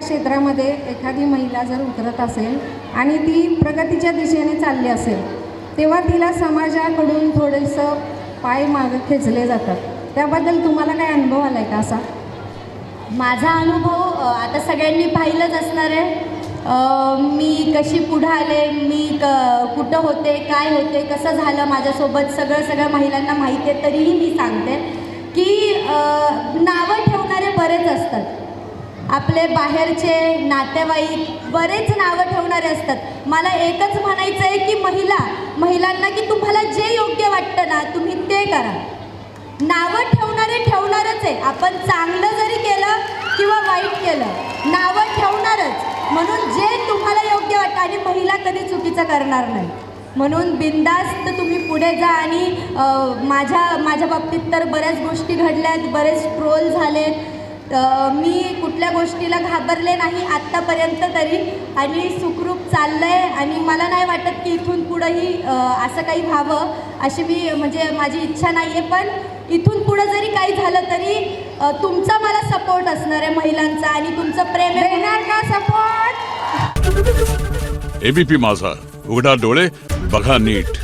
क्षेत्रामध्ये एखादी महिला जर उतरत असेल आणि ती प्रगतीच्या दिशेने चालली असेल, तेव्हा तिला समाजाकडून थोडंसं पाय मागं खेचले जातात. त्याबद्दल तुम्हाला काय अनुभव आला आहे का असा? माझा अनुभव आता सगळ्यांनी पाहिलंच असणार आहे. मी कशी पुढं आले, मी कुठं होते, काय होते, कसं झालं माझ्यासोबत, सगळ्या महिलांना माहिती आहे. तरीही मी सांगते की नावं ठेवणारे बरेच असतात. आपले बाहेरचे नातेवाईक बरेच नावं ठेवणारे असतात. मला एकच म्हणायचं आहे की महिलांना की तुम्हाला जे योग्य वाटतं ना तुम्ही ते करा. नावं ठेवणारे ठेवणारच आहे. आपण चांगलं जरी केलं किंवा वाईट केलं, नावं ठेवणारच. म्हणून जे तुम्हाला योग्य वाटतं, आणि महिला कधी चुकीचं करणार नाही, म्हणून बिनधास्त तुम्ही पुढे जा. आणि माझ्या बाबतीत तर बऱ्याच गोष्टी घडल्यात, बरेच ट्रोल झालेत. मी कुठल्या गोष्टीला घाबरले नाही आत्तापर्यंत तरी, आणि सुखरूप चाललं आहे. आणि मला नाही वाटत की इथून पुढंही असं काही व्हावं अशी म्हणजे माझी इच्छा नाही आहे. पण इथून पुढं जरी काही झालं तरी तुमचा मला सपोर्ट असणार आहे, महिलांचा, आणि तुमचं प्रेम देणार का सपोर्ट? एबीपी माझा, उघडा डोळे बघा नीट.